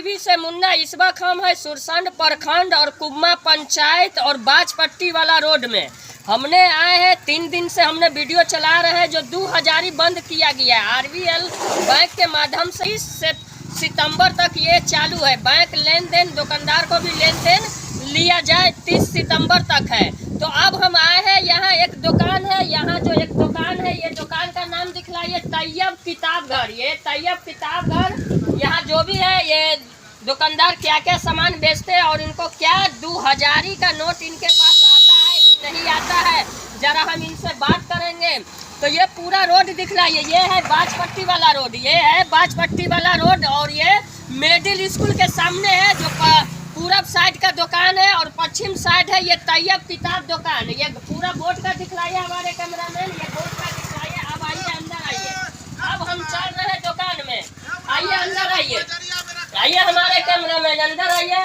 RV से मुन्ना। इस वक्त हम है सुरसंड प्रखंड और कुम्मा पंचायत और बाजपट्टी वाला रोड में। हमने आए हैं 3 दिन से हमने वीडियो चला रहे हैं जो 2000 बंद किया गया है। आरवीएल बैंक के माध्यम से 30 सितंबर तक ये चालू है। बैंक लेन देन दुकानदार को भी लेन देन लिया जाए 30 सितंबर तक है। तो अब हम आए हैं, यहाँ एक दुकान है, यहाँ जो एक दुकान है, ये दुकान का नाम दिखलाइए तैयब किताब घर। ये तैयब किताब घर, यहाँ जो भी है ये दुकानदार क्या क्या सामान बेचते हैं और इनको क्या 2000 का नोट इनके पास आता है कि नहीं आता है, जरा हम इनसे बात करेंगे। तो ये पूरा रोड दिखलाइए, ये है बाजपट्टी वाला रोड, ये है बाजपट्टी वाला रोड और ये मिडिल स्कूल के सामने है जो पूरब साइड का दुकान है और पश्चिम साइड है ये तैयब किताब दुकान। ये पूरा बोर्ड का दिखलाइए हमारे कैमरामैन, ये बोर्ड का दिखलाइए। अब आइए अंदर आइए, अब हम चल रहे हैं दुकान में। आइए अंदर आइए, आइए हमारे कैमरामैन अंदर आइए।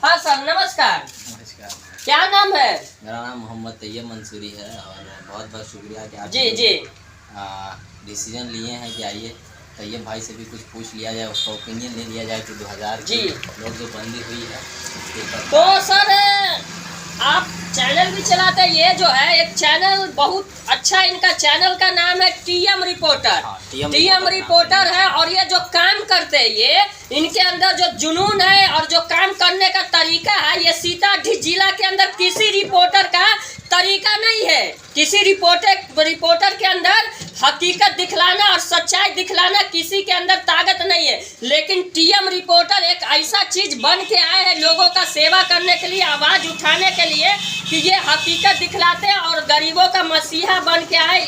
हाँ सर नमस्कार। नमस्कार। क्या नाम है? मेरा नाम मोहम्मद तैयब मंसूरी है और बहुत बहुत शुक्रिया कि आप जी डिसीजन लिए हैं कि आइए तैयब भाई से भी कुछ पूछ लिया जाए, उसका ओपिनियन ले लिया जाए कि 2000 की नोट जो बंदी हुई है। तो सर आप चैनल भी चलाते हैं, ये जो है एक चैनल बहुत अच्छा, इनका चैनल का नाम है टीएम रिपोर्टर। टीएम रिपोर्टर है और ये जो काम करते हैं ये इनके अंदर जो जुनून है और जो काम करने का तरीका है, ये सीतामढ़ी जिला के अंदर किसी रिपोर्टर का तरीका नहीं है। किसी रिपोर्टर के अंदर हकीकत दिखलाना और सच्चाई दिखलाना किसी के अंदर ताकत नहीं है। लेकिन टीएम रिपोर्टर एक ऐसा चीज बन के आए हैं लोगों का सेवा करने के लिए, आवाज उठाने के लिए कि ये हकीकत दिखलाते हैं और गरीबों का मसीहा बन के आए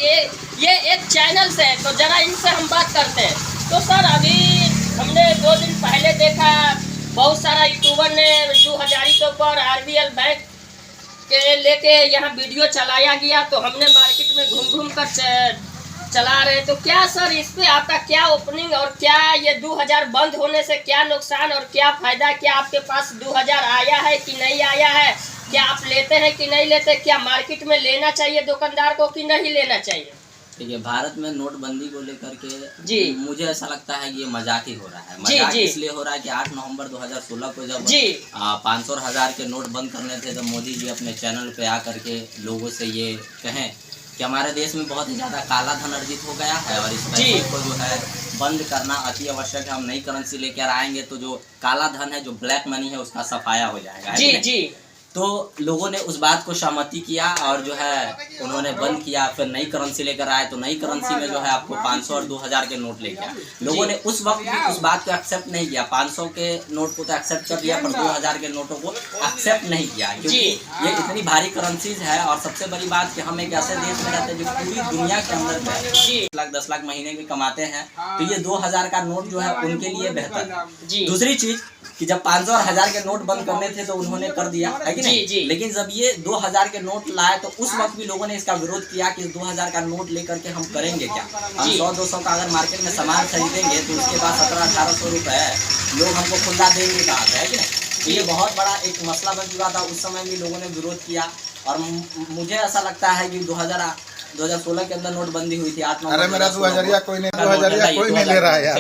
ये एक चैनल से। तो जरा इनसे हम बात करते हैं। तो सर अभी हमने 2 दिन पहले देखा बहुत सारा यूट्यूबर ने 2000 के ऊपर आरवीएल बैंक के लेके यहाँ वीडियो चलाया गया, तो हमने मार्केट में घूम कर चला रहे। तो क्या सर इस पे आपका क्या ओपनिंग और क्या ये 2000 बंद होने से क्या नुकसान और क्या फायदा? क्या आपके पास 2000 आया है कि नहीं आया है? क्या आप लेते हैं कि नहीं लेते? क्या मार्केट में लेना चाहिए दुकानदार को कि नहीं लेना चाहिए? देखिए, भारत में नोटबंदी को लेकर के जी मुझे ऐसा लगता है कि ये मजाक ही हो रहा है। मजाक इसलिए हो रहा है कि 8 नवंबर 2016 को जब 500 और 1000 के नोट बंद करने थे तो मोदी जी अपने चैनल पे आकर के लोगों से ये कहें कि हमारे देश में बहुत ही ज़्यादा काला धन अर्जित हो गया है और इस पैसे को जो है बंद करना अति आवश्यक है। हम नई करेंसी लेकर आएंगे तो जो काला धन है, जो ब्लैक मनी है, उसका सफाया हो जाएगा। जी तो लोगों ने उस बात को सहमति किया और जो है उन्होंने बंद किया। फिर नई करेंसी लेकर आए तो नई करेंसी में जो है आपको 500 और 2000 के नोट लेके आए। लोगों ने उस वक्त भी उस बात को एक्सेप्ट नहीं किया। 500 के नोट को तो एक्सेप्ट कर लिया पर 2000 के नोटों को एक्सेप्ट नहीं किया, क्योंकि ये इतनी भारी करेंसीज है। और सबसे बड़ी बात कि हम एक ऐसे देश में रहते हैं जो पूरी दुनिया के अंदर 10 लाख महीने के कमाते हैं, तो ये 2000 का नोट जो है उनके लिए बेहतर है। दूसरी चीज कि जब 500 और 1000 के नोट बंद करने थे तो उन्होंने कर दिया है कि नहीं? लेकिन जब ये 2000 के नोट लाए तो उस वक्त भी लोगों ने इसका विरोध किया कि 2000 का नोट लेकर के हम करेंगे क्या? हम 100-200 का अगर मार्केट में सामान खरीदेंगे तो उसके बाद 1700-1800 रुपए लोग हमको खुला देंगे कहाँ से, है कि नहीं? तो ये बहुत बड़ा एक मसला बन चुका था। उस समय भी लोगों ने विरोध किया और मुझे ऐसा लगता है कि 2016 के अंदर नोटबंदी हुई थी। 8 नवंबर मेरा 2000 कोई नहीं ले रहा है यार।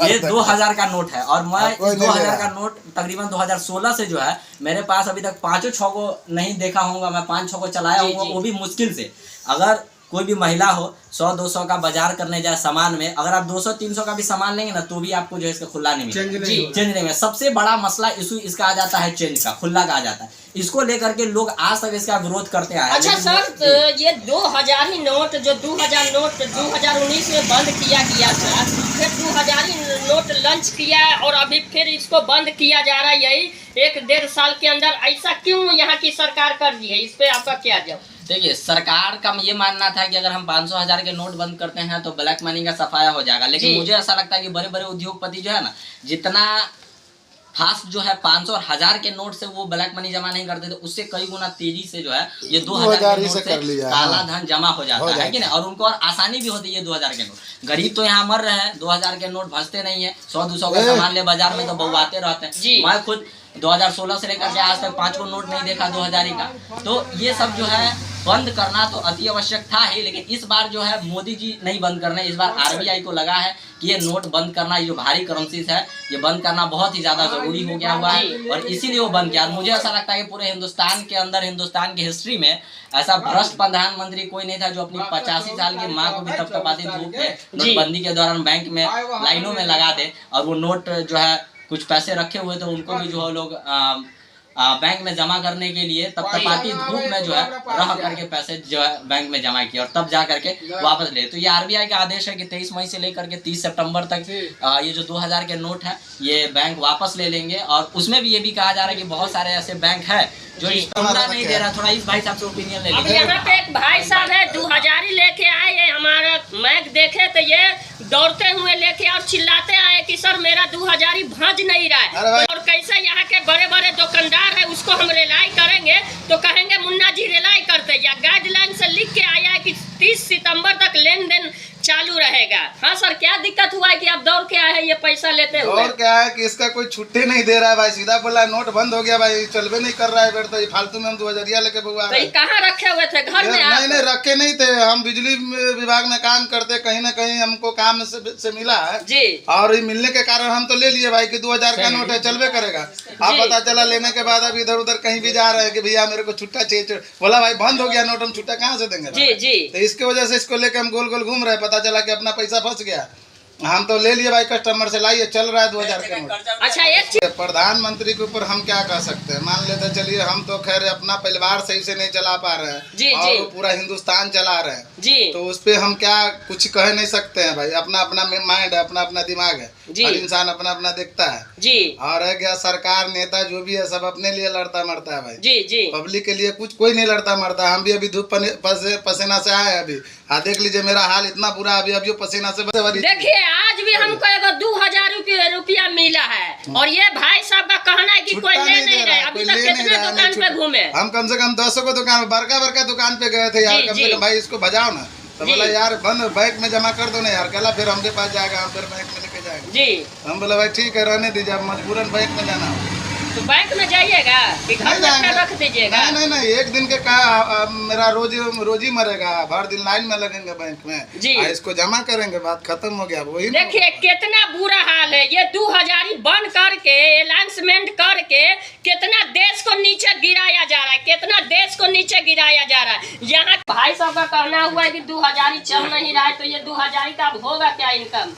ये 2000 का नोट है और मैं 2000 का नोट तकरीबन 2016 से जो है मेरे पास अभी तक 5-6 को नहीं देखा होगा। मैं 5-6 को चलाया होगा, वो भी मुश्किल से। अगर कोई भी महिला हो 100-200 का बाजार करने जाए सामान में, अगर आप 200-300 का भी सामान लेंगे ना तो भी आपको जो है इसका खुला नहीं मिलेगा। चेंज नहीं में सबसे बड़ा मसला इशू इसका आ जाता है, चेंज का, खुला का आ जाता है। इसको लेकर के लोग आज तक इसका विरोध करते आए। अच्छा सर, ये 2000 ही नोट जो 2000 नोट 2019 में बंद किया गया था, फिर 2000 ही नोट लॉन्च किया और अभी फिर इसको बंद किया जा रहा है। यही 1-1.5 साल के अंदर ऐसा क्यों यहाँ की सरकार कर दी है? इस पे आपका क्या जवाब? देखिए, सरकार का ये मानना था कि अगर हम 500-1000 के नोट बंद करते हैं तो ब्लैक मनी का सफाया हो जाएगा। लेकिन मुझे ऐसा लगता है कि बड़े बड़े उद्योगपति जो है ना, जितना फास्ट जो है 500 और 1000 के नोट से वो ब्लैक मनी जमा नहीं करते थे, उससे कई गुना तेजी से जो है ये 2000 के नोट से काला धन जमा हो जाता है कि नहीं? और उनको और आसानी भी होती है 2000 के नोट। गरीब तो यहाँ मर रहे हैं, 2000 के नोट भजते नहीं है। 100-200 का सामान ले बाजार में तो बउआते रहते हैं। मैं खुद 2016 से लेकर के आज तक 5 को नोट नहीं देखा 2000 का। तो ये सब जो है बंद करना तो अति आवश्यक था ही, लेकिन इस बार जो है मोदी जी नहीं बंद करना, इस बार आरबीआई को लगा है कि ये नोट बंद करना, ये जो भारी करेंसीज है ये बंद करना बहुत ही ज्यादा जरूरी हो गया हुआ है और इसीलिए वो बंद किया। मुझे ऐसा लगता है कि पूरे हिंदुस्तान के अंदर, हिंदुस्तान की हिस्ट्री में ऐसा भ्रष्ट प्रधानमंत्री कोई नहीं था जो अपनी 85 साल की माँ को भी तपतपाती धूप में नोटबंदी के दौरान बैंक में लाइनों में लगा दे और वो नोट जो है कुछ पैसे रखे हुए थे उनको भी जो है लोग बैंक में जमा करने के लिए तपतपाती धूप में जो है रह करके पैसे जो है बैंक में जमा किए और तब जा करके वापस ले। तो ये आरबीआई का आदेश है कि 23 मई से लेकर के 30 सितंबर तक ये जो 2000 के नोट है ये बैंक वापस ले लेंगे। और उसमें भी ये भी कहा जा रहा है कि बहुत सारे ऐसे बैंक है जो इसका नहीं दे रहा। थोड़ा इस भाई साहब से ओपिनियन ले लीजिए। यहाँ पे एक भाई साहब है 2000 लेके आए, ये हमारा मैग देखे तो ये दौड़ते हुए लेके और चिल्लाते आए कि सर मेरा 2000 भांज नहीं रहा है। और कैसे यहाँ के बड़े बड़े दुकानदार है उसको हम रिलाई करेंगे तो कहेंगे मुन्ना जी रिलाई करते, या गाइडलाइन से लिख के आया है कि 30 सितंबर तक लेन देन चालू रहेगा। हाँ सर, क्या दिक्कत हुआ है कि आप दौड़ के आए हैं ये पैसा लेते हुए? और क्या है कि इसका कोई छुट्टी नहीं दे रहा है भाई, सीधा बोला नोट बंद हो गया भाई, चलबे नहीं कर रहा है। फिर तो ये फालतू में हम 2000 लेके बुआ तो कहाँ रखे हुए थे? घर में? नहीं रखे नहीं थे, हम बिजली विभाग में काम करते, कहीं ना कहीं हमको काम से मिला है जी, और मिलने के कारण हम तो ले लिए भाई कि 2000 का नोट है चलबे करेगा। अब पता चला लेने के बाद अब इधर उधर कहीं भी जा रहे हैं कि भैया मेरे को छुट्टा चाहिए, बोला भाई बंद हो गया नोट, हम छुट्टा कहाँ से देंगे जी जी। तो इसकी वजह से इसको लेके हम गोल गोल घूम रहे हैं, पता चला कि अपना पैसा फंस गया। हम तो ले लिए भाई, कस्टमर से लाइए, चल रहा है 2000 का नोट। अच्छा, एक प्रधानमंत्री के ऊपर हम क्या कह सकते हैं, मान लेते चलिए हम तो खैर अपना परिवार सही से नहीं चला पा रहे हैं जी, और जी। वो पूरा हिंदुस्तान चला रहे हैं जी, तो उस पे हम क्या कुछ कह नहीं सकते हैं भाई। अपना अपना माइंड है, अपना अपना दिमाग है, हर इंसान अपना अपना देखता है जी। और है क्या, सरकार नेता जो भी है सब अपने लिए लड़ता मरता है भाई जी जी, पब्लिक के लिए कुछ कोई नहीं लड़ता मरता। हम भी अभी धूप पसीना से आए अभी, देख लीजिए मेरा हाल इतना बुरा अभी पसीना से। देखिए आज भी हमको 2000 रुपया मिला है और ये भाई साहब का कहना है कि कोई ले नहीं रहा है। अभी तक कितने दुकान पे घूमे? हम कम से कम 200 को दुकान, बड़का दुकान पे गए थे यार, कम से कम भाई इसको बजाओ ना, तो बोला यार बंद बैंक में जमा कर दो ना यार, कहला फिर हमके पास जाएगा, हम फिर बैंक में लेके जाएंगे जी। हम बोला भाई ठीक है रहने दीजिए, अब मजबूरन बैंक में जाना। तो बैंक में जाइएगा कि घर में रख दीजिएगा? नहीं, एक दिन के का मेरा रोजी मरेगा, हर दिन लाइन में लगेंगे बैंक में जी, इसको जमा करेंगे, बात खत्म हो गया। वही देखिए कितना बुरा हाल है, ये 2000 बंद करके अनाउंसमेंट करके कितना देश को नीचे गिराया जा रहा है, कितना देश को नीचे गिराया जा रहा है। यहाँ भाई साहब का कहना हुआ है कि 2000 चल नहीं रहा है, तो ये 2000 का होगा क्या इनकम?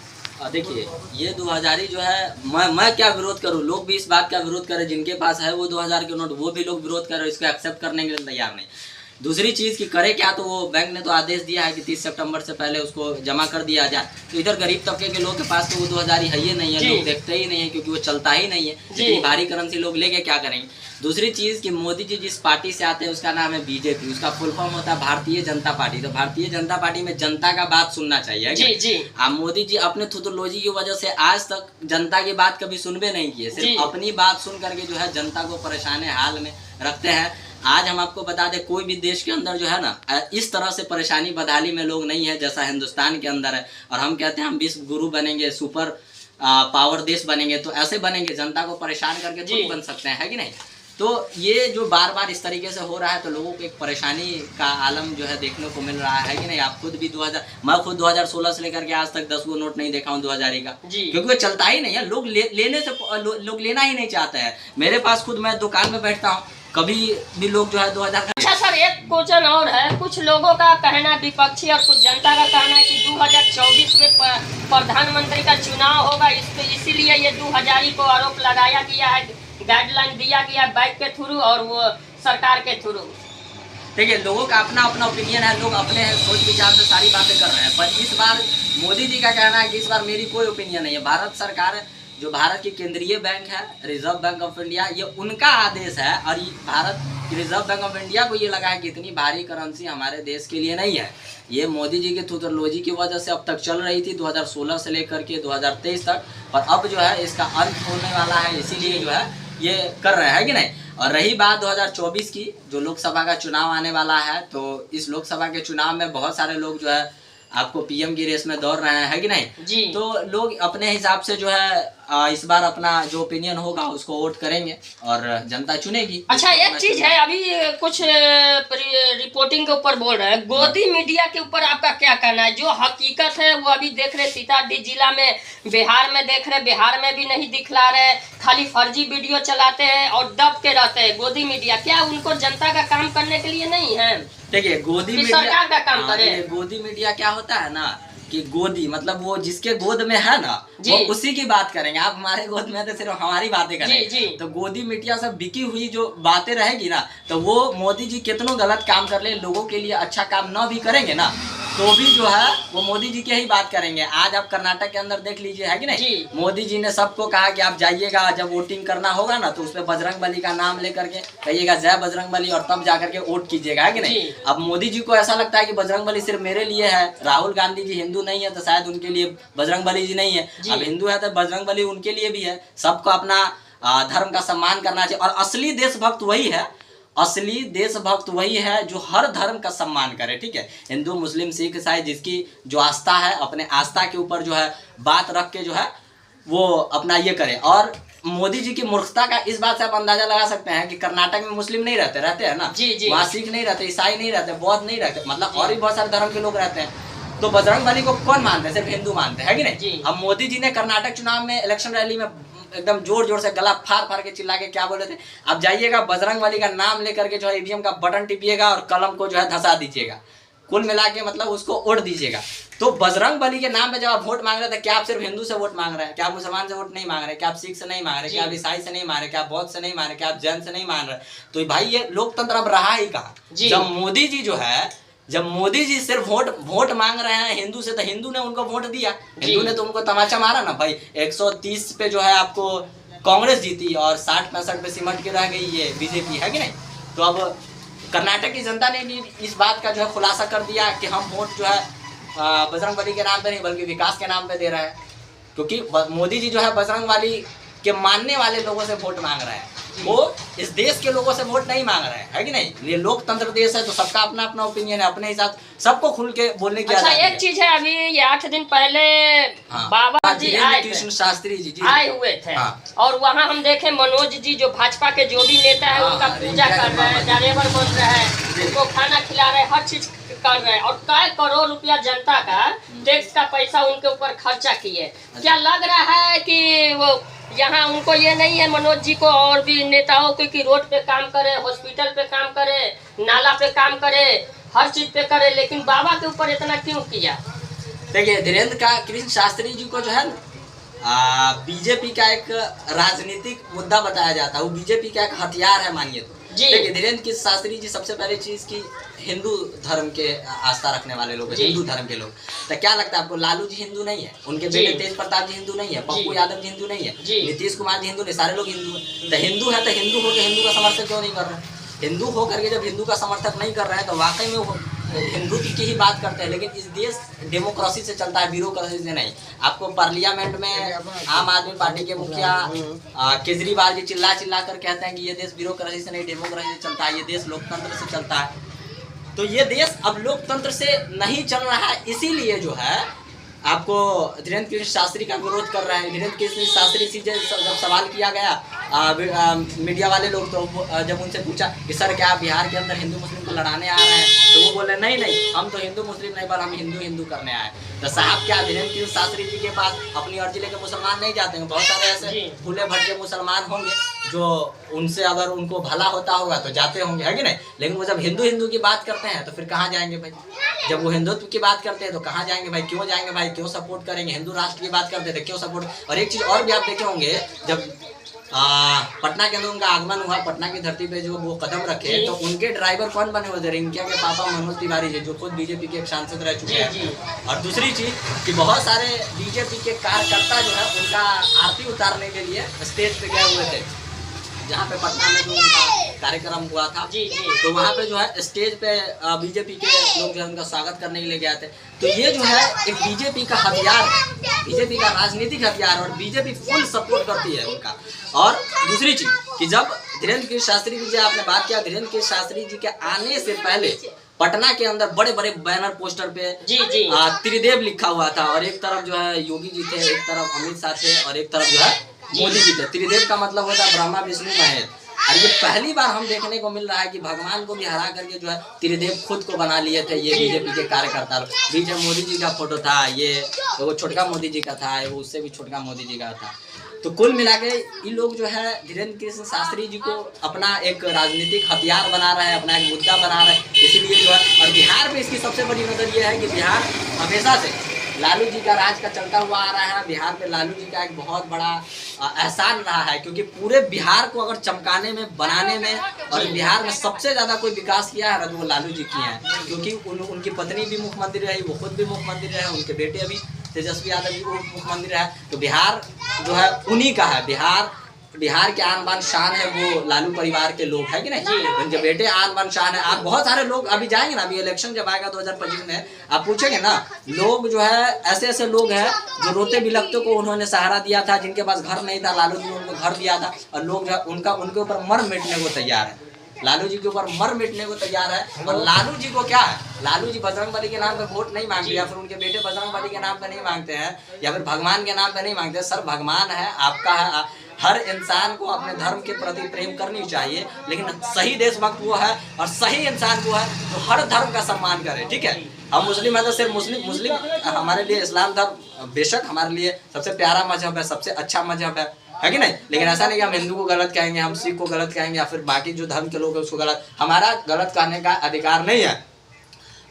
देखिए ये 2000 जो है मैं क्या विरोध करूं, लोग भी इस बात का विरोध करें, जिनके पास है वो 2000 के नोट वो भी लोग विरोध कर रहे हैं, इसको एक्सेप्ट करने के लिए तैयार नहीं। दूसरी चीज़ की करे क्या, तो वो बैंक ने तो आदेश दिया है कि 30 सितंबर से पहले उसको जमा कर दिया जाए। तो इधर गरीब तबके के लोग के पास तो वो 2000 है ही नहीं है, लोग देखते ही नहीं है क्योंकि वो चलता ही नहीं है। इतनी भारी करेंसी लोग लेके क्या करेंगे। दूसरी चीज़ कि मोदी जी जिस पार्टी से आते हैं उसका नाम है बीजेपी, उसका फुल फॉर्म होता है भारतीय जनता पार्टी। तो भारतीय जनता पार्टी में जनता का बात सुनना चाहिए जी जी। अब मोदी जी अपने थुथुरलोजी की वजह से आज तक जनता की बात कभी सुनबे नहीं किए, सिर्फ अपनी बात सुन करके जो है जनता को परेशान हाल में रखते हैं। आज हम आपको बता दें कोई भी देश के अंदर जो है ना इस तरह से परेशानी बदहाली में लोग नहीं है जैसा हिंदुस्तान के अंदर है। और हम कहते हैं हम विश्व गुरु बनेंगे, सुपर पावर देश बनेंगे, तो ऐसे बनेंगे, जनता को परेशान करके तो बन सकते हैं, है कि नहीं। तो ये जो बार बार इस तरीके से हो रहा है तो लोगों को एक परेशानी का आलम जो है देखने को मिल रहा है कि नहीं। आप खुद भी मैं खुद 2016 से लेकर के आज तक 10 गो नोट नहीं देखा हूँ 2000 का, क्योंकि वो चलता ही नहीं है। लोग लोग लेना ही नहीं चाहते हैं। मेरे पास खुद मैं दुकान में बैठता हूँ, कभी भी लोग जो है 2000। अच्छा सर, एक क्वेश्चन और है, कुछ लोगों का कहना विपक्षी और कुछ जनता का कहना है कि 2024 में प्रधानमंत्री का चुनाव होगा, इसीलिए ये 2000 को आरोप लगाया गया है, गाइडलाइन दिया गया बैंक के थ्रू और वो सरकार के थ्रू। देखिए लोगों का अपना अपना ओपिनियन है, लोग अपने सोच विचार से सारी बातें कर रहे हैं। पर इस बार मोदी जी का कहना है कि इस बार मेरी कोई ओपिनियन नहीं है। भारत सरकार जो भारत की केंद्रीय बैंक है रिजर्व बैंक ऑफ इंडिया, ये उनका आदेश है और Bharat reserve bank of India को ये लगा है कि इतनी भारी करेंसी हमारे देश के लिए नहीं है। ये मोदी जी की थुथुरलोजी की वजह से अब तक चल रही थी 2016 से लेकर के 2023 तक, और अब जो है इसका अंत होने वाला है, इसीलिए जो है ये कर रहे हैं कि नहीं। और रही बात 2024 की, जो लोकसभा का चुनाव आने वाला है, तो इस लोकसभा के चुनाव में बहुत सारे लोग जो है आपको पीएम की रेस में दौड़ रहे हैं, है कि नहीं जी। तो लोग अपने हिसाब से जो है इस बार अपना जो ओपिनियन होगा उसको वोट करेंगे और जनता चुनेगी। अच्छा एक चीज है, अभी कुछ रिपोर्टिंग के ऊपर बोल रहे हैं, गोदी मीडिया के ऊपर आपका क्या कहना है? जो हकीकत है वो अभी देख रहे सीतामढ़ी जिला में, बिहार में देख रहे, बिहार में भी नहीं दिखला रहे, खाली फर्जी वीडियो चलाते हैं और दब के रहते हैं। गोदी मीडिया क्या उनको जनता का काम करने के लिए नहीं है? देखिए गोदी मीडिया सरकार का काम करे। गोदी मीडिया क्या होता है ना कि गोदी मतलब वो जिसके गोद में है ना वो उसी की बात करेंगे। आप हमारे गोद में तो सिर्फ हमारी बातें करेंगे। जी। तो गोदी मीडिया से बिकी हुई जो बातें रहेगी ना तो वो मोदी जी कितनों गलत काम कर ले, लोगों के लिए अच्छा काम न भी करेंगे ना तो भी जो है वो मोदी जी की ही बात करेंगे। आज आप कर्नाटक के अंदर देख लीजिए, है कि नहीं, मोदी जी ने सबको कहा कि आप जाइएगा, जब वोटिंग करना होगा ना तो उसपे बजरंग बली का नाम लेकर के कहिएगा जय बजरंग बली और तब जाकर के वोट कीजिएगा, है कि नहीं। अब मोदी जी को ऐसा लगता है कि बजरंग बली सिर्फ मेरे लिए है, राहुल गांधी जी हिंदू नहीं है तो शायद उनके लिए बजरंग बली जी नहीं है। अब हिंदू है तो बजरंग बली उनके लिए भी है। सबको अपना धर्म का सम्मान करना चाहिए और असली देशभक्त वही है, असली देशभक्त वही है जो हर धर्म का सम्मान करे, ठीक है। हिंदू मुस्लिम सिख ईसाई जिसकी जो आस्था है अपने आस्था के ऊपर जो है बात रख के जो है वो अपना ये करे। और मोदी जी की मूर्खता का इस बात से आप अंदाजा लगा सकते हैं कि कर्नाटक में मुस्लिम नहीं रहते हैं ना, वहाँ सिख नहीं रहते, ईसाई नहीं रहते, बौद्ध नहीं रहते, मतलब और भी बहुत सारे धर्म के लोग रहते हैं। तो बजरंग बली को कौन मानते हैं? सिर्फ हिंदू मानते हैं, है कि नहीं। अब मोदी जी ने कर्नाटक चुनाव में इलेक्शन रैली में एकदम जोर जोर से गला फाड़ के चिल्ला के क्या बोले थे, आप जाइएगा बजरंग बली का नाम लेकर के जो है ईवीएम का बटन टिपिएगा और कलम को जो है धंसा दीजिएगा, कुल मिला के मतलब उसको वोट दीजिएगा। तो बजरंग बली के नाम पे जब आप वोट मांग रहे थे, क्या आप सिर्फ हिंदू से वोट मांग रहे हैं? क्या आप मुसलमान से वोट नहीं मांग रहे? क्या आप सिख से नहीं मांग रहे? क्या आप ईसाई से नहीं मांग रहे? क्या आप बौद्ध से नहीं मांग रहे? क्या आप जैन से नहीं मांग रहे? तो भाई ये लोकतंत्र अब रहा ही कहाँ? जब मोदी जी जो है, जब मोदी जी सिर्फ वोट मांग रहे हैं हिंदू से, तो हिंदू ने उनको वोट दिया, हिंदू ने तो उनको तमाचा मारा ना भाई। 130 पे जो है आपको कांग्रेस जीती और 60-65 पे सिमट के रह गई ये बीजेपी, है कि नहीं। तो अब कर्नाटक की जनता ने भी इस बात का जो है खुलासा कर दिया कि हम वोट जो है बजरंग बली के नाम पे नहीं बल्कि विकास के नाम पे दे रहे हैं, क्योंकि मोदी जी जो है बजरंग बली के मानने वाले लोगों से वोट मांग रहे हैं, वो इस देश के लोगों से वोट नहीं मांग रहे हैं, है कि नहीं। ये लोकतंत्र देश है तो सबका अपना अपना ओपिनियन है, अपने हिसाब सबको खुल के बोलने की आजादी है। अच्छा एक चीज है, अभी ये 8 दिन पहले बाबा जी आए कृष्ण शास्त्री जी आए हुए थे और वहाँ हम देखे मनोज जी जो भाजपा के जो भी नेता है उनका पूजा कर रहे हैं, ड्राइवर बन रहे हैं, उनको खाना खिला रहे हैं, हर चीज कर रहे हैं और कई करोड़ रुपया जनता का टैक्स का पैसा उनके ऊपर खर्चा किए। क्या लग रहा है कि वो यहाँ उनको ये नहीं है मनोज जी को और भी नेताओं को कि रोड पे काम करे, हॉस्पिटल पे काम करे, नाला पे काम करे, हर चीज पे करे, लेकिन बाबा के ऊपर इतना क्यों किया? देखिए धीरेन्द्र का कृष्ण शास्त्री जी को जो है बीजेपी का एक राजनीतिक मुद्दा बताया जाता है, वो बीजेपी का एक हथियार है मानिए तो। देखिए धीरेन्द्र कृष्ण शास्त्री जी सबसे पहले चीज की हिंदू धर्म के आस्था रखने वाले लोग, हिंदू धर्म के लोग। तो क्या लगता है आपको लालू जी हिंदू नहीं है? उनके बेटे तेज प्रताप जी हिंदू नहीं है? पप्पू यादव जी हिंदू नहीं है? नीतीश कुमार जी हिंदू नहीं? सारे लोग हिंदू है। तो हिंदू है तो हिंदू होकर हिंदू का समर्थन क्यों नहीं कर रहे? हिंदू होकर के जब हिंदू का समर्थन नहीं कर रहे हैं तो वाकई में वो हिंदुत्व की ही बात करते हैं। लेकिन इस देश डेमोक्रेसी से चलता है, ब्यूरोक्रेसी से नहीं। आपको पार्लियामेंट में आम आदमी पार्टी के मुखिया केजरीवाल जी चिल्ला कर कहते हैं कि ये देश ब्यूरोक्रेसी से नहीं डेमोक्रेसी से चलता है, ये देश लोकतंत्र से चलता है। तो ये देश अब लोकतंत्र से नहीं चल रहा है, इसीलिए जो है आपको धीरेन्द्र कृष्ण शास्त्री का विरोध कर रहे हैं। धीरेन्द्र कृष्ण शास्त्री से जब सवाल किया गया मीडिया वाले लोग, तो जब उनसे पूछा कि सर क्या आप बिहार के अंदर हिंदू मुस्लिम को लड़ाने आ रहे हैं, तो वो बोले नहीं हम तो हिंदू मुस्लिम नहीं पर हम हिंदू करने आए। तो साहब क्या धीरेन्द्र कृष्ण शास्त्री जी के पास अपनी अर्जी लेकर मुसलमान नहीं जाते हैं? बहुत सारे ऐसे भूले भटके मुसलमान होंगे जो उनसे अगर उनको भला होता होगा तो जाते होंगे, है कि नहीं। लेकिन वो जब हिंदू की बात करते हैं तो फिर कहाँ जाएंगे भाई? जब वो हिंदुत्व की बात करते हैं तो कहाँ जाएंगे भाई? क्यों जाएंगे भाई? क्यों सपोर्ट करेंगे? हिंदू राष्ट्र की बात करते थे क्यों सपोर्ट? और एक चीज और भी आप देखे होंगे, जब पटना के अंदर उनका आगमन हुआ, पटना की धरती पे जो वो कदम रखे तो उनके ड्राइवर कौन बने हुए थे? रिंकिया के पापा मनोज तिवारी जी, जो खुद बीजेपी के एक सांसद रह चुके हैं। और दूसरी चीज कि बहुत सारे बीजेपी के कार्यकर्ता जो है उनका आरती उतारने के लिए स्टेज पे गए हुए थे, जहाँ पे पटना में जो उनका कार्यक्रम हुआ था तो वहाँ पे जो है स्टेज पे बीजेपी के लोग जो है उनका स्वागत करने के लिए गए थे। तो ये जो है एक बीजेपी का हथियार है, बीजेपी का राजनीतिक हथियार, और बीजेपी फुल सपोर्ट करती है उनका। और दूसरी चीज कि जब धीरेन्द्र कृष्ण शास्त्री जी आपने बात किया, धीरेन्द्र कृष्ण शास्त्री जी के आने से पहले पटना के अंदर बड़े बड़े बैनर पोस्टर पे त्रिदेव लिखा हुआ था, और एक तरफ जो है योगी जी थे, एक तरफ अमित शाह थे, और एक तरफ जो है मोदी जी थे। त्रिदेव का मतलब होता है ब्रह्मा विष्णु महेश। और ये पहली बार हम देखने को मिल रहा है कि भगवान को भी हरा करके जो है त्रिदेव खुद को बना लिए थे ये बीजेपी के कार्यकर्ता लोग। बीच में मोदी जी का फोटो था, ये वो छोटका मोदी जी का था, वो उससे भी छोटका मोदी जी का था। तो कुल मिला के ये लोग जो है धीरेन्द्र कृष्ण शास्त्री जी को अपना एक राजनीतिक हथियार बना रहे हैं, अपना एक मुद्दा बना रहे हैं, इसीलिए जो है। और बिहार में इसकी सबसे बड़ी नज़र ये है कि बिहार हमेशा से लालू जी का राज का चलता हुआ आ रहा है। बिहार में लालू जी का एक बहुत बड़ा एहसान रहा है, क्योंकि पूरे बिहार को अगर चमकाने में, बनाने में, और बिहार में सबसे ज़्यादा कोई विकास किया है तो वो लालू जी किए हैं, क्योंकि उनकी पत्नी भी मुख्यमंत्री रही, वो खुद भी मुख्यमंत्री रहे, उनके बेटे अभी तेजस्वी यादव जी वो मुख्यमंत्री रहे। तो बिहार जो है उन्हीं का है। बिहार के आन बान शान है वो लालू परिवार के लोग है कि नहीं, उनके बेटे आन बान शान है। आप बहुत सारे लोग अभी जाएंगे ना, अभी इलेक्शन जब आएगा 2025 में, आप पूछेंगे ना, लोग जो है ऐसे ऐसे लोग हैं जो रोते बिलखते को उन्होंने सहारा दिया था, जिनके पास घर नहीं था, लालू जी ने उनको घर दिया था, और लोग जो है उनके ऊपर मर मिटने को तैयार है। लालू जी के ऊपर मर मिटने को तैयार है। और लालू जी को क्या है, लालू जी बजरंगबली के नाम पे वोट नहीं मांगते, या फिर उनके बेटे बजरंगबली के नाम पे नहीं मांगते हैं, या फिर भगवान के नाम पे नहीं मांगते। सर भगवान है, आपका है। हर इंसान को अपने धर्म के प्रति प्रेम करनी चाहिए, लेकिन सही देशभक्त वो है और सही इंसान वो है जो हर धर्म का सम्मान करे। ठीक है, हम मुस्लिम है तो सिर्फ मुस्लिम हमारे लिए इस्लाम धर्म बेशक हमारे लिए सबसे प्यारा मजहब है, सबसे अच्छा मजहब है कि नहीं, लेकिन ऐसा नहीं कि हम हिंदू को गलत कहेंगे, हम सिख को गलत कहेंगे, या फिर बाकी जो धर्म के लोग हैं उसको गलत। हमारा गलत कहने का अधिकार नहीं है।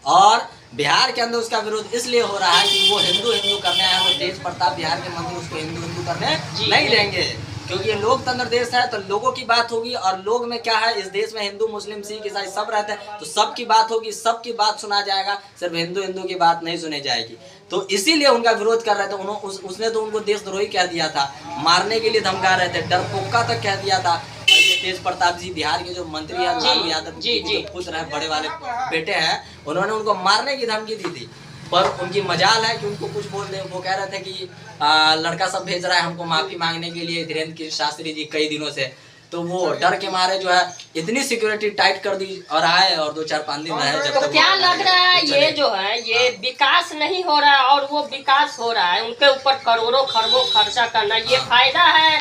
और बिहार के अंदर उसका विरोध इसलिए हो रहा है कि वो हिंदू करने आए हैं, तो तेज प्रताप बिहार के मंत्री उसको हिंदू करने नहीं देंगे, क्योंकि ये लोकतंत्र देश है, तो लोगों की बात होगी। और लोग में क्या है, इस देश में हिंदू मुस्लिम सिख ईसाई सब रहते हैं, तो सबकी बात होगी, सबकी बात सुना जाएगा, सिर्फ हिंदू की बात नहीं सुनी जाएगी। तो इसीलिए उनका विरोध कर रहे थे। उसने तो उनको देशद्रोही कह दिया था, मारने के लिए धमका रहे थे, डरपोका तक कह दिया था। ये तेज प्रताप जी बिहार के जो मंत्री हैं, लालू यादव जी जो पुत्र है, बड़े वाले बेटे हैं, उन्होंने उनको मारने की धमकी दी थी। पर उनकी मजाल है कि उनको कुछ बोल दे। वो कह रहे थे कि लड़का सब भेज रहा है हमको माफी मांगने के लिए, धीरेन्द्र कृष्ण शास्त्री जी कई दिनों से। तो वो डर के मारे जो है इतनी सिक्योरिटी टाइट कर दी और आए, और 2-4-5 दिन रहे। जब तो क्या लग रहा है ये जो है ये विकास नहीं हो रहा है, और वो विकास हो रहा है, उनके ऊपर करोड़ों खरबों खर्चा करना, ये फायदा है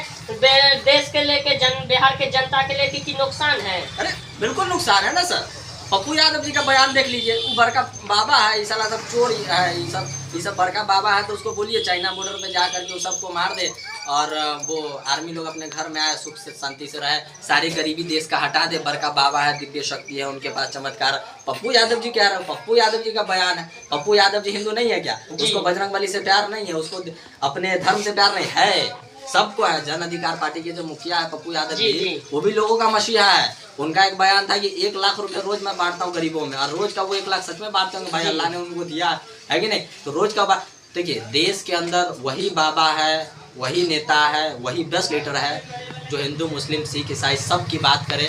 देश के लेके, बिहार के जनता के लेके कि नुकसान है? अरे बिल्कुल नुकसान है ना सर। पप्पू यादव जी का बयान देख लीजिए, वो बड़का बाबा है, ये साला सब चोर है, ये सब बड़का बाबा है, तो उसको बोलिए चाइना बॉर्डर पे जा करके वो सबको मार दे, और वो आर्मी लोग अपने घर में आए, सुख से शांति से रहे, सारी गरीबी देश का हटा दे। बड़का बाबा है, दिव्य शक्ति है उनके पास, चमत्कार। पप्पू यादव जी कह रहे हैं, पप्पू यादव जी का बयान है। पप्पू यादव जी हिंदू नहीं है क्या? उसको बजरंगबली से प्यार नहीं है, उसको अपने धर्म से प्यार नहीं है, सबको है। जन अधिकार पार्टी के जो मुखिया है पप्पू यादव जी, वो भी लोगों का मसीहा है। उनका एक बयान था कि 1 लाख रुपए रोज मैं बांटता हूँ गरीबों में, और रोज का वो 1 लाख सच में बांटते होंगे, भाई अल्लाह ने उनको दिया है कि नहीं। तो रोज का देखिए, देश के अंदर वही बाबा है, वही नेता है, वही बेस्ट लीडर है जो हिंदू मुस्लिम सिख ईसाई सब की बात करे,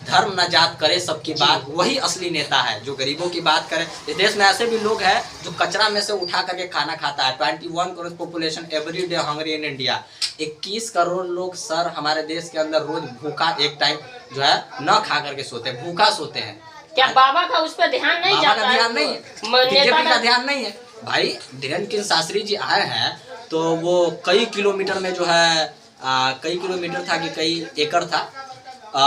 धर्म न जात करे सबकी बात, वही असली नेता है जो गरीबों की बात करे। इस देश में ऐसे भी लोग हैं जो कचरा में से उठा करके खाना खाता है। 21 crore population every day Hungary in India. 21 crore लोग सर हमारे देश के अंदर रोज भूखा एक टाइम जो है न खा करके सोते हैं, भूखा सोते हैं। क्या बाबा का उस पर ध्यान नहीं जाता है? ध्यान नहीं है, बीजेपी का ध्यान नहीं है। भाई धीरेन्द्र कृष्ण शास्त्री जी आए हैं तो वो कई किलोमीटर में जो है कई किलोमीटर था कि कई एकड़ था,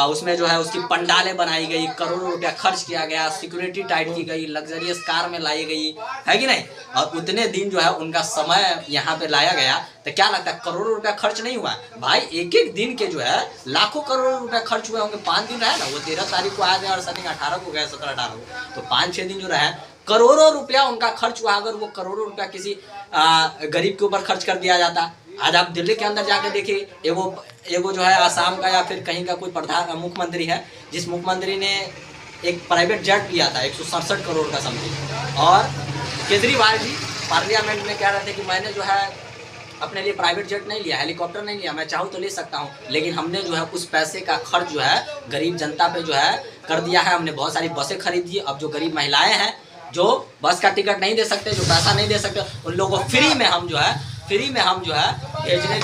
उसमें जो है उसकी पंडालें बनाई गई, करोड़ों रुपया खर्च किया गया, सिक्योरिटी टाइट की गई, लग्जरियस कार में लाई गई है कि नहीं। और उतने दिन जो है उनका समय यहाँ पे लाया गया, तो क्या लगता है करोड़ों रुपया खर्च नहीं हुआ भाई? एक दिन के जो है लाखों करोड़ रुपया खर्च हुए होंगे। 5 दिन रहे ना, वो 13 तारीख को आए थे और 18 को गए, 17-18 को, तो 5-6 दिन जो रहे, करोड़ों रुपया उनका खर्च हुआ। अगर वो करोड़ों रुपया किसी गरीब के ऊपर खर्च कर दिया जाता, आज आप दिल्ली के अंदर जाके देखिए, एगो जो है आसाम का या फिर कहीं का कोई मुख्यमंत्री है, जिस मुख्यमंत्री ने एक प्राइवेट जेट लिया था 167 करोड़ का समथिंग, और केजरीवाल जी पार्लियामेंट में कह रहे थे कि मैंने जो है अपने लिए प्राइवेट जेट नहीं लिया, हेलीकॉप्टर नहीं लिया, मैं चाहूँ तो ले सकता हूँ, लेकिन हमने जो है उस पैसे का खर्च जो है गरीब जनता पे जो है कर दिया है। हमने बहुत सारी बसें खरीद दी। अब जो गरीब महिलाएं हैं जो बस का टिकट नहीं दे सकते, जो पैसा नहीं दे सकते, उन लोगों को फ्री में हम जो है भेजने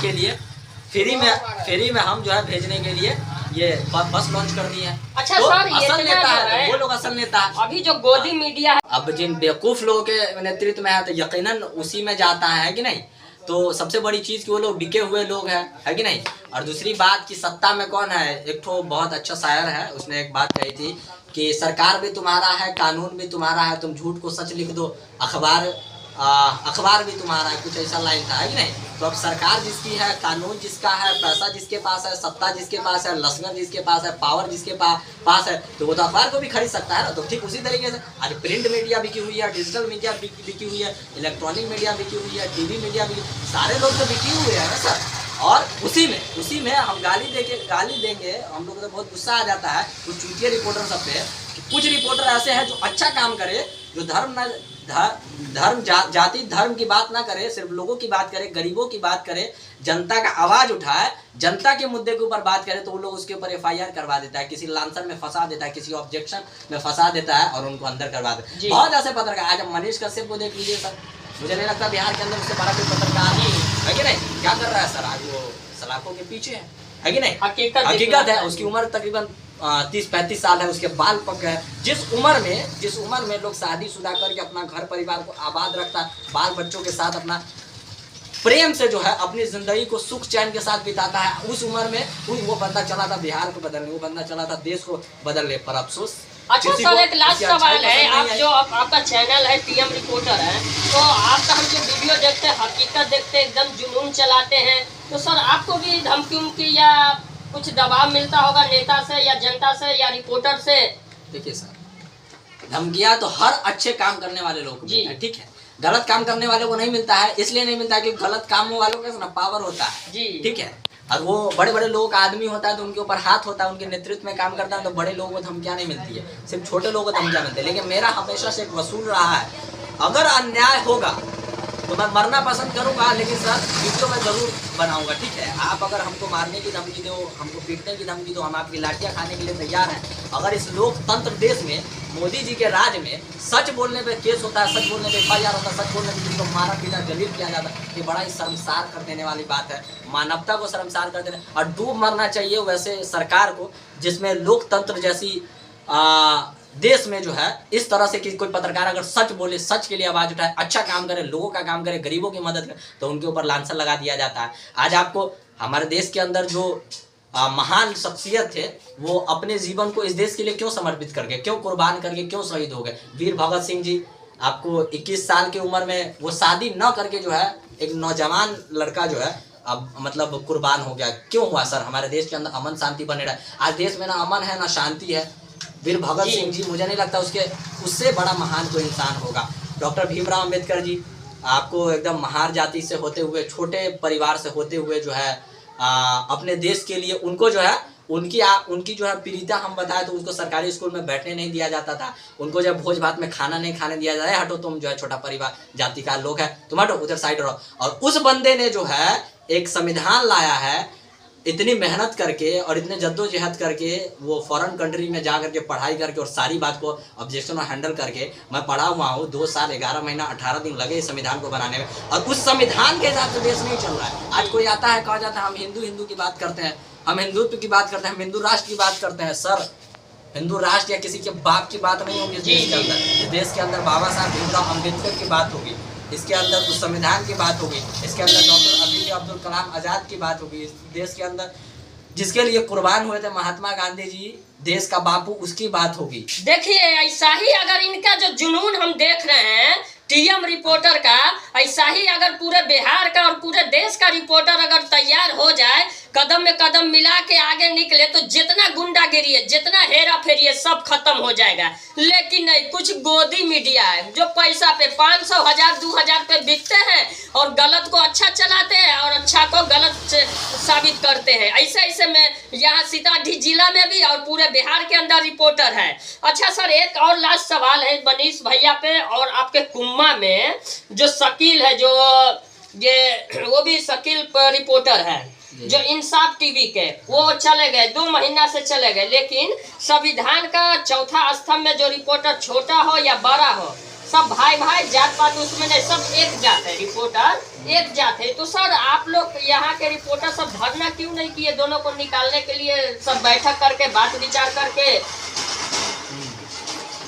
के लिए ये बस लॉन्च कर दी है। अच्छा तो सर, ये असल नेता है, है वो लोग असल नेता है। अभी जो गोदी मीडिया है, अब जिन बेवकूफ लोगों के नेतृत्व में है तो यकीनन उसी में जाता है कि नहीं। तो सबसे बड़ी चीज कि वो लोग बिके हुए लोग हैं, है कि नहीं। और दूसरी बात कि सत्ता में कौन है, एक तो बहुत अच्छा शायर है, उसने एक बात कही थी कि सरकार भी तुम्हारा है, कानून भी तुम्हारा है, तुम झूठ को सच लिख दो, अखबार भी तुम्हारा है, कुछ ऐसा लाइन था, है कि नहीं। तो अब सरकार जिसकी है, कानून जिसका है, पैसा जिसके पास है, सत्ता जिसके पास है, लश्कर जिसके पास है, पावर जिसके पास है, तो वो तो अखबार को भी खरीद सकता है ना। तो ठीक उसी तरीके से आज प्रिंट मीडिया बिकी हुई है, डिजिटल मीडिया बिकी हुई है, इलेक्ट्रॉनिक मीडिया बिकी हुई है, टीवी मीडिया बिकी, सारे लोग तो बिकी हुए हैं ना सर। और उसी में हम गाली देंगे, हम लोग को तो बहुत गुस्सा आ जाता है कुछ चूतिया रिपोर्टर सब पे कि कुछ रिपोर्टर ऐसे हैं जो अच्छा काम करे, जो जाति धर्म की बात ना करे, सिर्फ लोगों की बात करे, गरीबों की बात करे, जनता का आवाज उठाए, जनता के मुद्दे के ऊपर बात करे, तो वो लोग उसके ऊपर FIR करवा देता है, किसी लांसर में फंसा देता है, किसी ऑब्जेक्शन में फंसा देता है और उनको अंदर करवा देता है। बहुत ऐसे पत्रकार, आज हम मनीष कश्यप को देख लीजिए सर, मुझे नहीं लगता बिहार के अंदर उससे बड़ा कोई पत्रकार है कि नहीं। क्या कर रहा है सर, आज वो सलाखों के पीछे है कि नहीं। हकीकत है, उसकी उम्र तकरीबन 30-35 साल है, उसके बाल पक गए। जिस उम्र में लोग शादीशुदा करके अपना घर परिवार को आबाद रखता है, बाल बच्चों के साथ अपना प्रेम से जो है अपनी जिंदगी को सुख चैन के साथ बिताता है, उस उम्र में वो बंदा चला था बिहार को बदलने, वो बंदा चला था देश को बदलने, पर अफसोस। अच्छा सर, एक लास्ट सवाल है, आप जो आपका चैनल है TM रिपोर्टर है, तो आपका हम जो वीडियो देखते हैं, हकीकत देखते हैं, एकदम जुनून चलाते हैं, तो सर आपको भी धमकी या कुछ दबाव मिलता होगा नेता से या जनता से या रिपोर्टर से? देखिए सर, धमकियां तो हर अच्छे काम करने वाले लोग को मिलता है, ठीक है। गलत काम करने वालों को नहीं मिलता है, इसलिए नहीं मिलता है क्योंकि गलत कामों वालों के ना पावर होता है जी, ठीक है। और वो बड़े बड़े लोगों का आदमी होता है तो उनके ऊपर हाथ होता है, उनके नेतृत्व में काम करता है, तो बड़े लोगों को धमकियां नहीं मिलती है, सिर्फ छोटे लोगों को धमकियां मिलती है। लेकिन मेरा हमेशा से एक वसूल रहा है, अगर अन्याय होगा तो मैं मरना पसंद करूंगा, लेकिन सर वीडियो मैं जरूर बनाऊंगा, ठीक है। आप अगर हमको मारने की धमकी दो, हमको पीटने की धमकी दो, हम आपकी लाठियां खाने के लिए तैयार हैं। अगर इस लोकतंत्र देश में, मोदी जी के राज में सच बोलने पे केस होता है, सच बोलने पे FIR होता है, सच बोलने पे किसी को मारा पीटा जलील किया जाता है, ये बड़ा ही शर्मसार कर देने वाली बात है, मानवता को शर्मसार कर देने। और डूब मरना चाहिए वैसे सरकार को जिसमें लोकतंत्र जैसी देश में जो है इस तरह से कि कोई पत्रकार अगर सच बोले, सच के लिए आवाज उठाए, अच्छा काम करे, लोगों का काम करे, गरीबों की मदद करे, तो उनके ऊपर लांछन लगा दिया जाता है। आज आपको हमारे देश के अंदर जो महान शख्सियत थे, वो अपने जीवन को इस देश के लिए क्यों समर्पित करके, क्यों कुर्बान करके, क्यों शहीद हो गए। वीर भगत सिंह जी, आपको 21 साल की उम्र में वो शादी न करके जो है एक नौजवान लड़का जो है अब मतलब कुर्बान हो गया, क्यों हुआ सर। हमारे देश के अंदर अमन शांति बने रहा है, आज देश में ना अमन है ना शांति है। वीर भगत सिंह जी, मुझे नहीं लगता उससे बड़ा महान कोई इंसान होगा। डॉक्टर भीमराव अंबेडकर जी, आपको एकदम महार जाति से होते हुए, छोटे परिवार से होते हुए जो है अपने देश के लिए उनको जो है उनकी जो है पीड़िता हम बताए तो उसको सरकारी स्कूल में बैठने नहीं दिया जाता था, उनको जब भोज भात में खाना नहीं खाने दिया जाता है, हटो तुम जो है छोटा परिवार जाति का लोग है, तुम हटो उधर साइड रहो। और उस बंदे ने जो है एक संविधान लाया है, इतनी मेहनत करके और इतने जद्दोजहद करके, वो फॉरेन कंट्री में जा करके पढ़ाई करके और सारी बात को ऑब्जेक्शन और हैंडल करके, मैं पढ़ा हुआ हूँ, 2 साल 11 महीना 18 दिन लगे इस संविधान को बनाने में, और उस संविधान के हिसाब से देश नहीं चल रहा है। आज कोई आता है, कहा जाता है हम हिंदू की बात करते हैं, हम हिंदुत्व की बात करते हैं, हम हिंदू राष्ट्र की बात करते हैं। सर हिंदू राष्ट्र या किसी के बाप की बात नहीं होगी इस देश के अंदर। इस देश के अंदर बाबा साहब भीमराव अम्बेडकर की बात होगी, इसके अंदर उस संविधान की बात होगी, इसके अंदर डॉक्टर APJ अब्दुल कलाम आज़ाद की बात होगी, इस देश के अंदर जिसके लिए कुर्बान हुए थे महात्मा गांधी जी, देश का बापू, उसकी बात होगी। देखिए ऐसा ही अगर इनका जो जुनून हम देख रहे हैं TM रिपोर्टर का, ऐसा ही अगर पूरे बिहार का और पूरे देश का रिपोर्टर अगर तैयार हो जाए, कदम में कदम मिला के आगे निकले, तो जितना गुंडागिरी है, जितना हेरा फेरी है, सब खत्म हो जाएगा। लेकिन नहीं, कुछ गोदी मीडिया है जो पैसा पे 500, 1000, 2000 पे बिकते हैं और गलत को अच्छा चलाते हैं और अच्छा को गलत साबित करते हैं। ऐसे में यहाँ सीतामढ़ी जिला में भी और पूरे बिहार के अंदर रिपोर्टर है। अच्छा सर, एक और लास्ट सवाल है मनीष भैया पे, और आपके कुम्मा में जो शकील है, जो ये वो भी शकील रिपोर्टर है जो इंसाफ टीवी के, वो चले गए, 2 महीना से चले गए। लेकिन संविधान का चौथा स्तंभ में जो रिपोर्टर छोटा हो या बड़ा हो, सब भाई भाई, जात पात उसमें नहीं, सब एक जात है, रिपोर्टर एक जात है। तो सर आप लोग यहाँ के रिपोर्टर सब धरना क्यों नहीं किए दोनों को निकालने के लिए, सब बैठक करके बात विचार करके?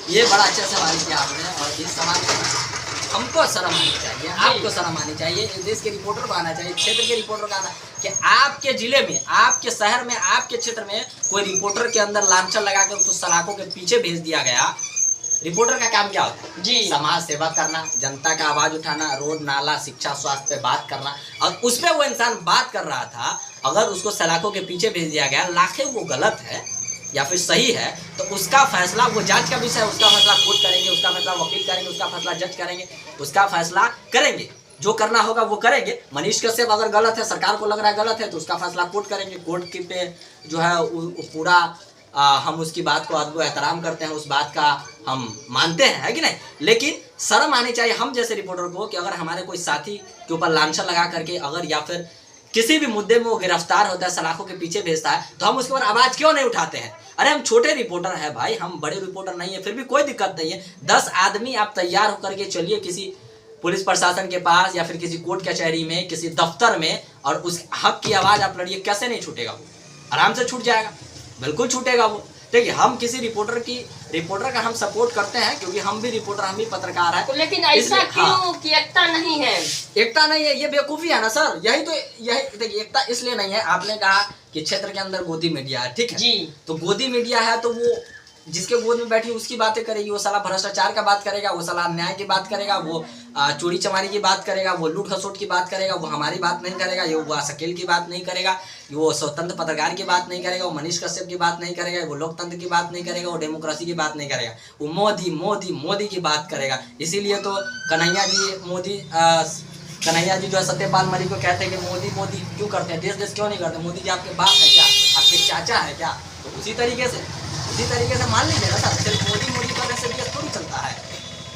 ये बड़ा अच्छा सवाल किया आपने, और इस सवाल पर हमको शर्म आनी चाहिए, आपको शर्म आनी चाहिए, इस देश के रिपोर्टर को आना चाहिए, क्षेत्र के रिपोर्टर को आना कि आपके जिले में, आपके शहर में, आपके क्षेत्र में कोई रिपोर्टर के अंदर लांछन लगाकर उसको सलाखों के पीछे भेज दिया गया। रिपोर्टर का काम क्या होता है? जी, समाज सेवा करना, जनता का आवाज उठाना, रोड नाला शिक्षा स्वास्थ्य पे बात करना, और उस पर वो इंसान बात कर रहा था, अगर उसको सलाखों के पीछे भेज दिया गया, लाखे वो गलत है या फिर सही है, तो उसका फैसला, वो जांच का विषय है, उसका फैसला कोर्ट करेंगे, उसका फैसला वकील करेंगे, उसका फैसला जज करेंगे, उसका फैसला करेंगे, जो करना होगा वो करेंगे। मनीष कश्यप अगर गलत है, सरकार को लग रहा है गलत है, तो उसका फैसला कोर्ट करेंगे, कोर्ट की पे जो है पूरा हम उसकी बात को अदब एहतराम करते हैं, उस बात का हम मानते हैं, है कि नहीं। लेकिन शर्म आनी चाहिए हम जैसे रिपोर्टर को कि अगर हमारे कोई साथी के ऊपर लांछन लगा करके अगर या फिर किसी भी मुद्दे में वो गिरफ्तार होता है, सलाखों के पीछे भेजता है, तो हम उसके ऊपर आवाज क्यों नहीं उठाते हैं? अरे हम छोटे रिपोर्टर हैं भाई, हम बड़े रिपोर्टर नहीं है, फिर भी कोई दिक्कत नहीं है। 10 आदमी आप तैयार होकर के चलिए किसी पुलिस प्रशासन के पास या फिर किसी कोर्ट कचहरी में, किसी दफ्तर में, और उस हक की आवाज आप लड़िए, कैसे नहीं छूटेगा वो? आराम से छूट जाएगा, बिल्कुल छूटेगा वो। देखिए हम किसी रिपोर्टर का हम सपोर्ट करते हैं, क्योंकि हम भी रिपोर्टर, हम भी पत्रकार हैं। तो लेकिन ऐसा क्यों कि एकता नहीं है? एकता नहीं है, ये बेवकूफी है ना सर। यही देखिए, एकता इसलिए नहीं है, आपने कहा कि क्षेत्र के अंदर गोदी मीडिया है, ठीक है जी, तो गोदी मीडिया है तो वो जिसके गोद में बैठी उसकी बातें करेगी, वो साला भ्रष्टाचार का बात करेगा, वो साला अन्याय की बात करेगा, वो चोरी चमारी की बात करेगा, वो लूट खसोट की बात करेगा, वो हमारी बात नहीं करेगा, ये वो शकील की बात नहीं करेगा, वो स्वतंत्र पत्रकार की बात नहीं करेगा, वो मनीष कश्यप की बात नहीं करेगा, वो लोकतंत्र की बात नहीं करेगा, वो डेमोक्रेसी की बात नहीं करेगा, वो मोदी मोदी मोदी की बात करेगा। इसीलिए तो कन्हैया जी जो है सत्यपाल मलिक को कहते हैं कि मोदी मोदी क्यों करते हैं, देश क्यों नहीं करते? मोदी जी आपके बाप है क्या, आपके चाचा है क्या? तो उसी तरीके से मान लीजिए ना सर, सिर्फ मोदी करने से देश थोड़ी चलता है।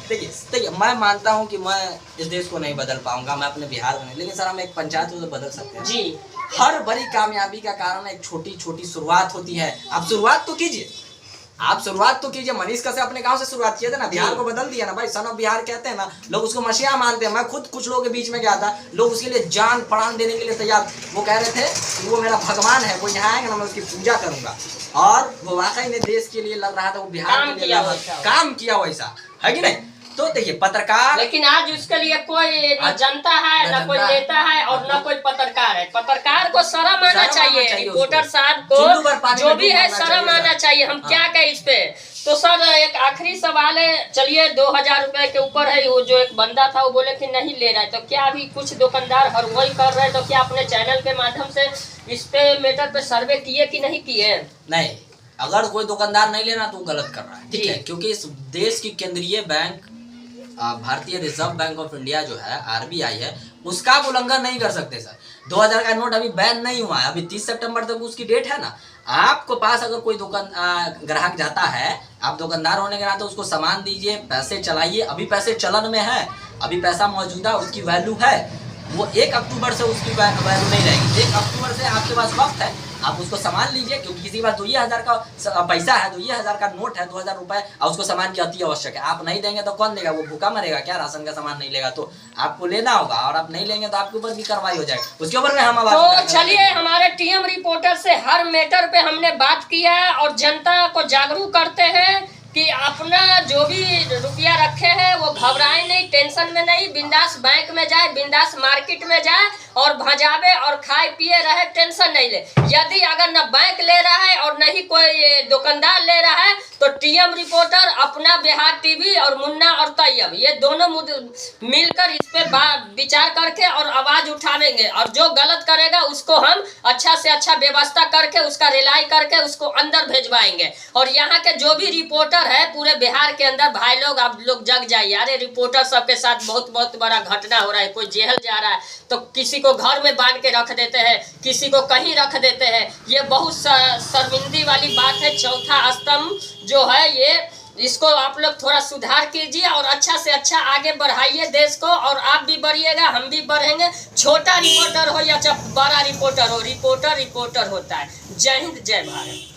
देखिए मैं मानता हूँ कि मैं इस देश को नहीं बदल पाऊंगा, मैं अपने बिहार में नहीं, लेकिन सर हम एक पंचायत को तो बदल सकते हैं जी। हर बड़ी कामयाबी का कारण एक छोटी छोटी शुरुआत होती है। आप शुरुआत तो कीजिए, मनीष कश्यप अपने गांव से शुरुआत किया था ना, बिहार को बदल दिया ना भाई। सन ऑफ बिहार कहते हैं ना, लोग उसको मसीहा मानते हैं। मैं खुद कुछ लोगों के बीच में गया था, लोग उसके लिए जान प्राण देने के लिए तैयार, वो कह रहे थे कि वो मेरा भगवान है, वो यहाँ आएगा ना मैं उसकी पूजा करूंगा, और वो वाकई में देश के लिए लड़ रहा था, वो बिहार के लिए काम किया वैसा, है कि नहीं। तो देखिए पत्रकार, लेकिन आज उसके लिए कोई न जनता है, न कोई नेता है, और न कोई पत्रकार है। पत्रकार को शर्म आना चाहिए, रिपोर्टर साहब को जो भी है शर्म आना चाहिए। हम क्या कहें इस पे? तो सर एक आखिरी सवाल है, चलिए 2000 रुपए के ऊपर है, वो जो एक बंदा था वो बोले कि नहीं ले रहा है, तो क्या अभी कुछ दुकानदार हरवई कर रहे हैं, तो क्या अपने चैनल के माध्यम से इस पे मैटर पे सर्वे किए कि नहीं किए? नहीं, अगर कोई दुकानदार नहीं लेना तो गलत कर रहा है, ठीक है, क्योंकि इस देश की केंद्रीय बैंक भारतीय रिजर्व बैंक ऑफ इंडिया जो है, RBI है, उसका आप उल्लंघन नहीं कर सकते सर। 2000 का नोट अभी बैन नहीं हुआ है, अभी 30 सितंबर तक उसकी डेट है ना। आपको पास अगर कोई ग्राहक जाता है, आप दुकानदार होने के नाते उसको सामान दीजिए, पैसे चलाइए। अभी पैसे चलन में है, अभी पैसा मौजूदा, उसकी वैल्यू है। वो 1 अक्टूबर से उसकी वैल्यू नहीं रहेगी। 1 अक्टूबर से आपके पास वक्त है, आप उसको सामान लीजिए, क्योंकि किसी के पास 2000 का पैसा है, 2000 का नोट है, 2000 रुपए, और उसको सामान की अति आवश्यक है। आप नहीं देंगे तो कौन देगा? वो भूखा मरेगा क्या? राशन का सामान नहीं लेगा तो आपको लेना होगा, और आप नहीं लेंगे तो आपके ऊपर भी कार्रवाई हो जाएगी। उसके ऊपर में हम आवाज तो चलिए, हमारे टीएम रिपोर्टर से हर मैटर पे हमने बात किया है, और जनता को जागरूक करते हैं कि अपना जो भी रुपया रखे हैं वो घबराए नहीं, टेंशन में नहीं, बिंदास बैंक में जाए, बिंदास मार्केट में जाए और भजावे और खाए पिए रहे, टेंशन नहीं ले। यदि अगर न बैंक ले रहा है और न ही कोई दुकानदार ले रहा है, तो टीएम रिपोर्टर, अपना बिहार टीवी और मुन्ना और तैयब, ये दोनों मिलकर इस पे विचार करके और आवाज उठावेंगे, और जो गलत करेगा उसको हम अच्छा से अच्छा व्यवस्था करके, उसका रिलाई करके उसको अंदर भेजवाएंगे। और यहाँ के जो भी रिपोर्टर है पूरे बिहार के अंदर, भाई लोग आप लोग जग जाइए। अरे रिपोर्टर सबके साथ बहुत बड़ा घटना हो रहा है। कोई जेल जा रहा है तो किसी को घर में बांध के रख देते हैं, किसी को कहीं रख देते हैं। ये बहुत शर्मिंदगी वाली बात है। चौथा स्तंभ जो है ये, इसको आप लोग थोड़ा सुधार कीजिए और अच्छा से अच्छा आगे बढ़ाइए देश को, और आप भी बढ़िएगा, हम भी बढ़ेंगे। छोटा रिपोर्टर हो या बड़ा रिपोर्टर हो, रिपोर्टर होता है। जय हिंद, जय भारत।